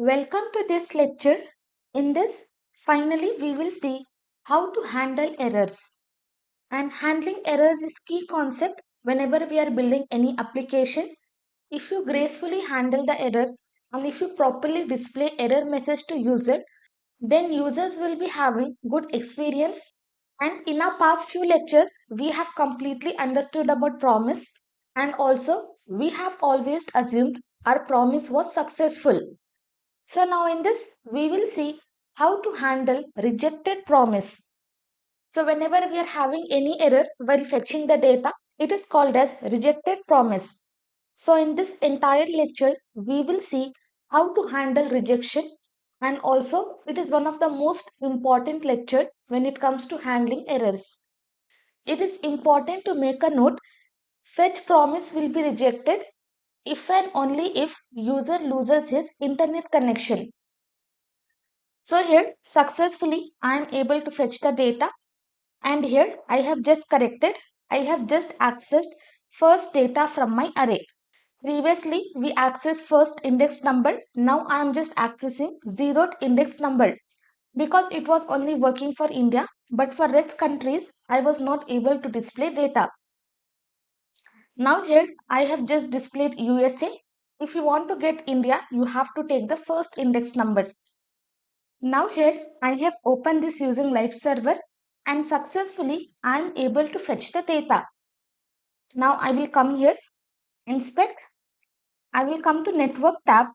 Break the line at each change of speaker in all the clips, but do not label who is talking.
Welcome to this lecture. In this, finally, we will see how to handle errors. And handling errors is key concept whenever we are building any application. If you gracefully handle the error and if you properly display error message to user, then users will be having good experience. And in our past few lectures, we have completely understood about promise and also we have always assumed our promise was successful. So now in this, we will see how to handle rejected promise. So whenever we are having any error while fetching the data, it is called as rejected promise. So in this entire lecture, we will see how to handle rejection, and also it is one of the most important lecture when it comes to handling errors. It is important to make a note, fetch promise will be rejected if and only if user loses his internet connection. So here successfully I am able to fetch the data, and here I have just corrected. I have just accessed first data from my array. Previously we accessed first index number. Now I am just accessing zeroth index number because it was only working for India, but for rest countries I was not able to display data. Now here I have just displayed USA. If you want to get India, you have to take the first index number. Now here I have opened this using live server and successfully I am able to fetch the data. Now I will come here, inspect, I will come to network tab,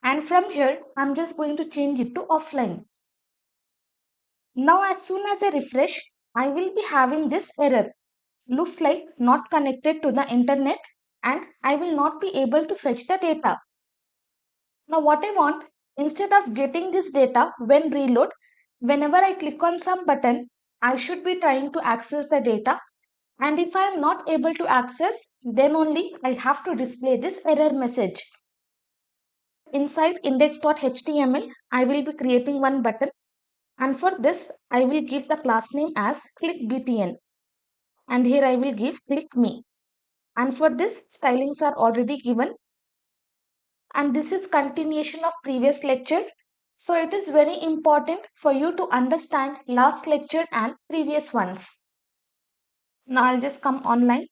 and from here I am just going to change it to offline. Now as soon as I refresh, I will be having this error. Looks like not connected to the internet and I will not be able to fetch the data. Now what I want, instead of getting this data when reload, whenever I click on some button, I should be trying to access the data, and if I am not able to access, then only I have to display this error message. Inside index.html, I will be creating one button, and for this I will give the class name as clickbtn, and here I will give click me, and for this stylings are already given, and this is continuation of previous lecture. So it is very important for you to understand last lecture and previous ones. Now I'll just come online,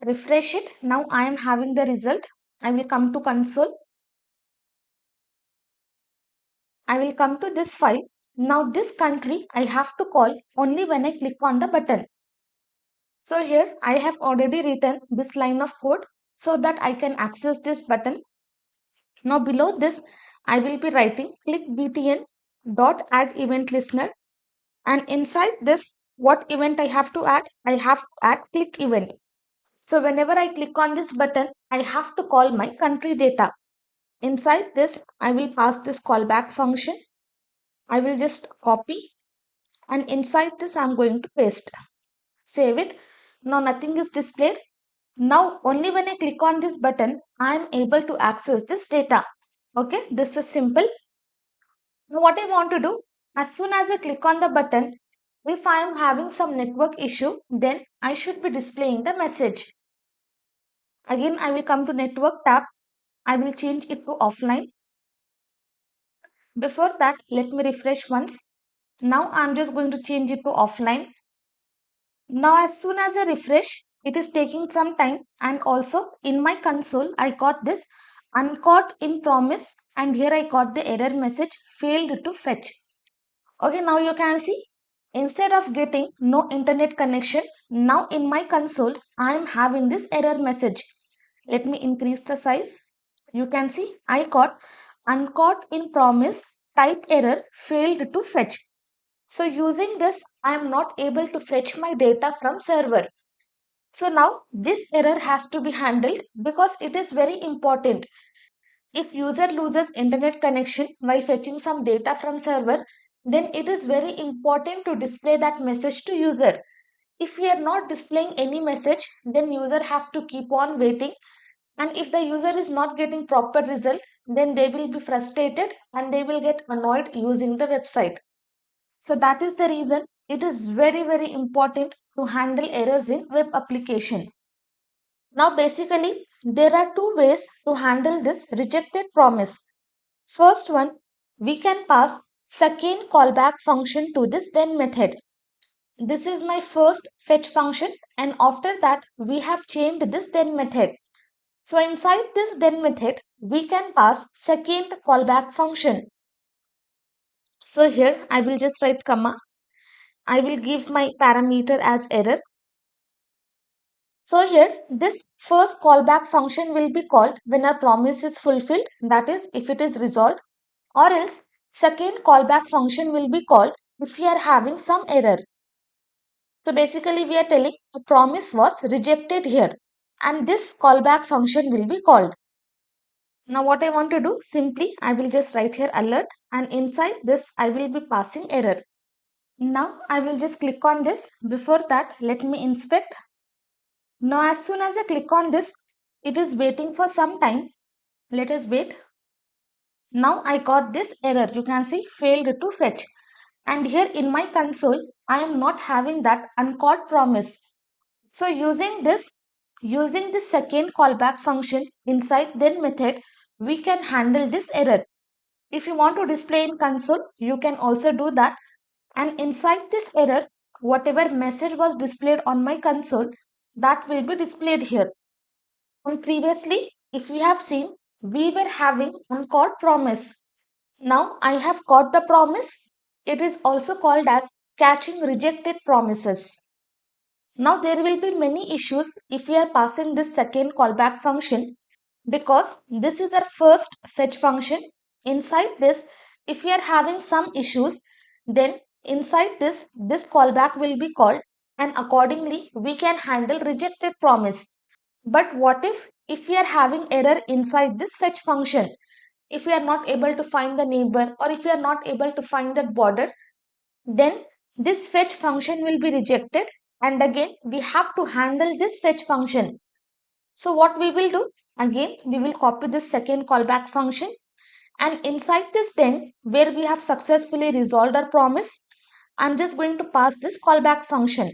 refresh it. Now I am having the result. I will come to console. I will come to this file. Now this country I have to call only when I click on the button. So here I have already written this line of code so that I can access this button. Now below this I will be writing click btn dot add event listener, and inside this what event I have to add? I have to add click event. So whenever I click on this button, I have to call my country data. Inside this I will pass this callback function. I will just copy, and inside this I am going to paste. Save it. Now nothing is displayed. Now only when I click on this button I am able to access this data. Okay, this is simple. Now what I want to do, as soon as I click on the button, if I am having some network issue, then I should be displaying the message. Again I will come to network tab. I will change it to offline. Before that, let me refresh once. Now I am just going to change it to offline. Now as soon as I refresh, it is taking some time, and also in my console I got this uncaught in promise, and here I got the error message failed to fetch. Okay, now you can see instead of getting no internet connection, now in my console I am having this error message. Let me increase the size. You can see I got uncaught in promise type error failed to fetch. So using this I am not able to fetch my data from server. So now this error has to be handled because it is very important. If user loses internet connection while fetching some data from server, then it is very important to display that message to user. If we are not displaying any message, then user has to keep on waiting, and if the user is not getting proper result, then they will be frustrated and they will get annoyed using the website. So that is the reason it is very important to handle errors in web application. Now basically there are two ways to handle this rejected promise. First one, we can pass second callback function to this then method. This is my first fetch function, and after that we have changed this then method. So inside this then method we can pass second callback function. So here I will just write comma. I will give my parameter as error. So here this first callback function will be called when our promise is fulfilled, that is if it is resolved, or else second callback function will be called if we are having some error. So basically we are telling a promise was rejected here and this callback function will be called. Now what I want to do, simply I will just write here alert, and inside this I will be passing error. Now I will just click on this. Before that let me inspect. Now as soon as I click on this, it is waiting for some time. Let us wait. Now I got this error. You can see failed to fetch. And here in my console, I am not having that uncaught promise. So using this second callback function inside then method, we can handle this error. If you want to display in console, you can also do that. And inside this error, whatever message was displayed on my console, that will be displayed here. And previously, if we have seen, we were having uncaught promise. Now I have caught the promise. It is also called as catching rejected promises. Now there will be many issues if we are passing this second callback function, because this is our first fetch function. Inside this, if we are having some issues, then inside this callback will be called, and accordingly we can handle rejected promise. But what if we are having error inside this fetch function? If we are not able to find the neighbor, or if we are not able to find that border, then this fetch function will be rejected, and again we have to handle this fetch function. So what we will do, again we will copy this second callback function, and inside this then where we have successfully resolved our promise, I'm just going to pass this callback function.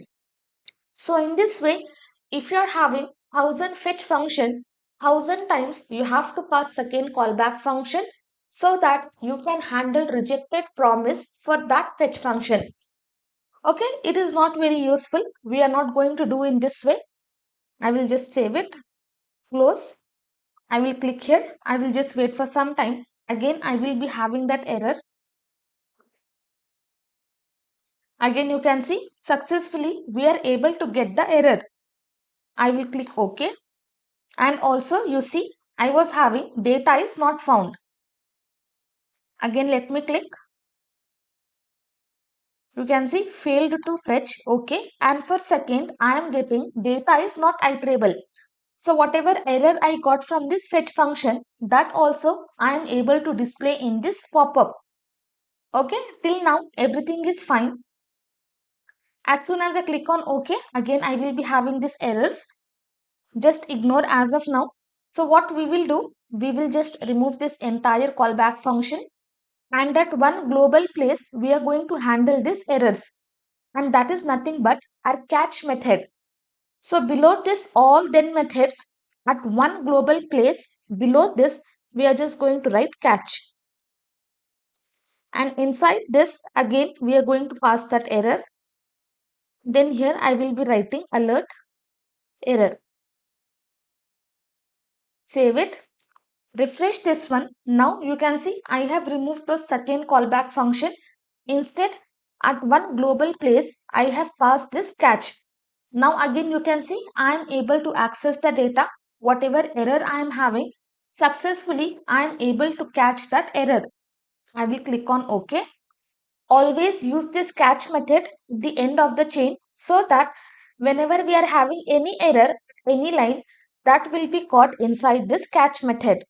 So in this way, if you are having 1000 fetch function, 1000 times you have to pass second callback function, so that you can handle rejected promise for that fetch function. Okay, it is not very useful. We are not going to do in this way. I will just save it, close. I will click here. I will just wait for some time. Again, I will be having that error. Again, you can see successfully we are able to get the error. I will click OK. And also you see I was having data is not found. Again, let me click. You can see failed to fetch. Okay. And for second, I am getting data is not iterable. So whatever error I got from this fetch function, that also I am able to display in this pop-up. Okay, till now everything is fine. As soon as I click on OK, again I will be having these errors. Just ignore as of now. So what we will do, we will just remove this entire callback function, and at one global place we are going to handle these errors, and that is nothing but our catch method. So below this all then methods, at one global place below this we are just going to write catch, and inside this again we are going to pass that error. Then here I will be writing alert error. Save it, refresh this one. Now you can see I have removed the second callback function. Instead, at one global place I have passed this catch. Now again you can see I am able to access the data. Whatever error I am having, successfully I am able to catch that error. I will click on OK. Always use this catch method at the end of the chain, so that whenever we are having any error, any line, that will be caught inside this catch method.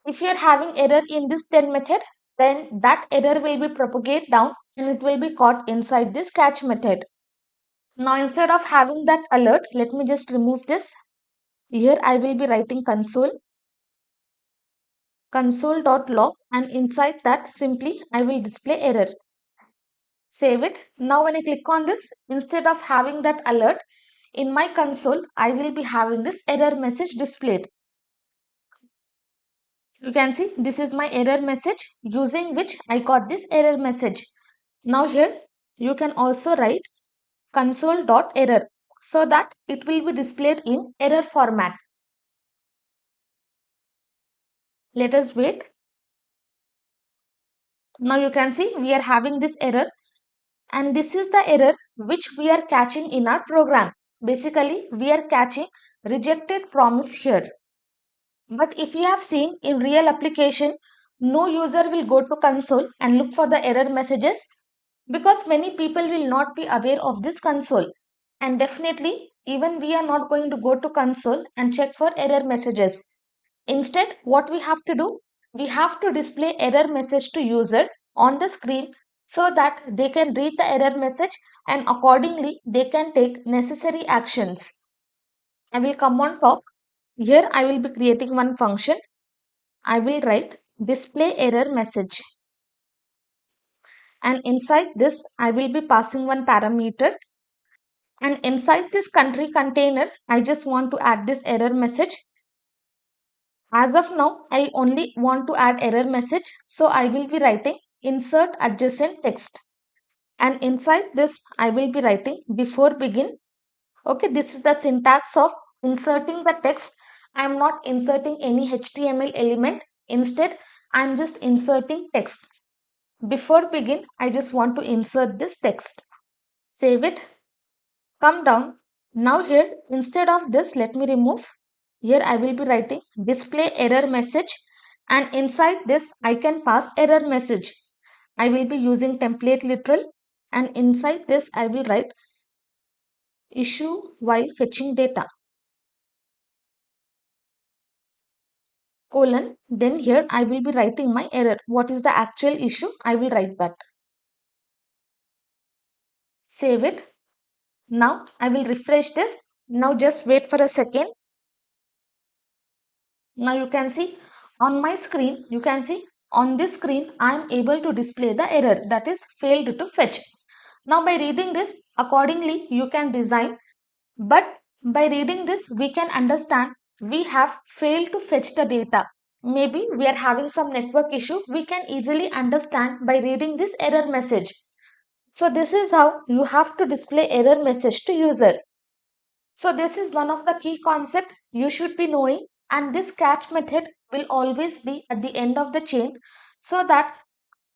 If you are having error in this then method, then that error will be propagate down and it will be caught inside this catch method. Now instead of having that alert, let me just remove this. Here I will be writing console.log, and inside that simply I will display error. Save it. Now when I click on this, instead of having that alert, in my console, I will be having this error message displayed. You can see this is my error message using which I got this error message. Now here you can also write console.error so that it will be displayed in error format. Let us wait. Now you can see we are having this error, and this is the error which we are catching in our program. Basically, we are catching rejected promise here. But if you have seen in real application, no user will go to console and look for the error messages because many people will not be aware of this console. And definitely, even we are not going to go to console and check for error messages. Instead, what we have to do, we have to display error message to user on the screen so that they can read the error message and accordingly they can take necessary actions. I will come on top. Here I will be creating one function. I will write display error message, and inside this I will be passing one parameter, and inside this country container I just want to add this error message. As of now, I only want to add error message, so I will be writing insert adjacent text, and inside this I will be writing before begin. Okay, this is the syntax of inserting the text. I am not inserting any HTML element. Instead, I am just inserting text. Before begin, I just want to insert this text. Save it. Come down. Now here, instead of this, let me remove. Here I will be writing display error message, and inside this I can pass error message. I will be using template literal, and inside this I will write issue while fetching data, colon. Then here I will be writing my error. What is the actual issue? I will write that. Save it. Now I will refresh this. Now just wait for a second. Now you can see on my screen, you can see on this screen, I am able to display the error, that is failed to fetch. Now by reading this, accordingly you can design, but by reading this, we can understand we have failed to fetch the data. Maybe we are having some network issue. We can easily understand by reading this error message. So this is how you have to display error message to user. So this is one of the key concept you should be knowing, and this catch method will always be at the end of the chain so that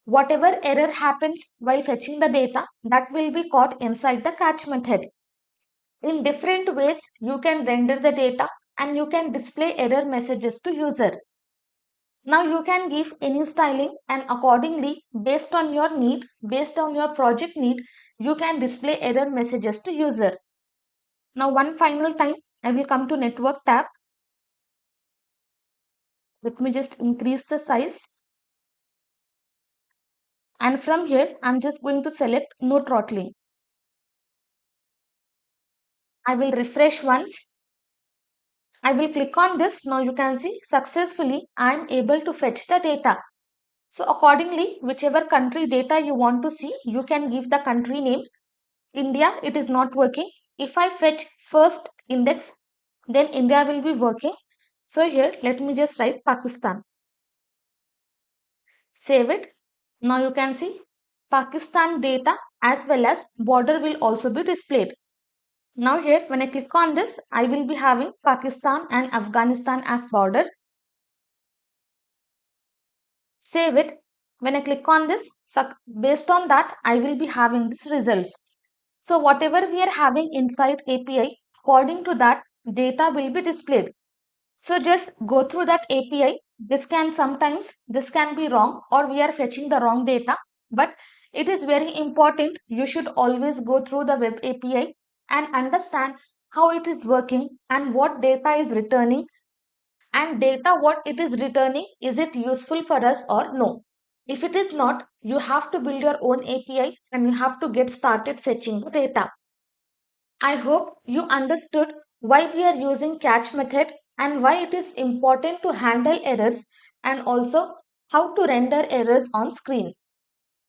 whatever error happens while fetching the data, that will be caught inside the catch method. In different ways, you can render the data and you can display error messages to user. Now you can give any styling, and accordingly based on your need, based on your project need, you can display error messages to user. Now one final time, I will come to network tab. Let me just increase the size. And from here, I'm just going to select no throttling. I will refresh once. I will click on this. Now you can see successfully I'm able to fetch the data. So accordingly, whichever country data you want to see, you can give the country name. India, it is not working. If I fetch first index, then India will be working. So here, let me just write Pakistan. Save it. Now you can see Pakistan data as well as border will also be displayed. Now here, when I click on this, I will be having Pakistan and Afghanistan as border. Save it. When I click on this, based on that, I will be having these results. So whatever we are having inside API, according to that, data will be displayed. So just go through that API. This can be wrong, or we are fetching the wrong data. But it is very important. You should always go through the web API and understand how it is working and what data is returning, and data what it is returning, is it useful for us or no. If it is not, you have to build your own API and you have to get started fetching the data. I hope you understood why we are using catch method and why it is important to handle errors, and also how to render errors on screen.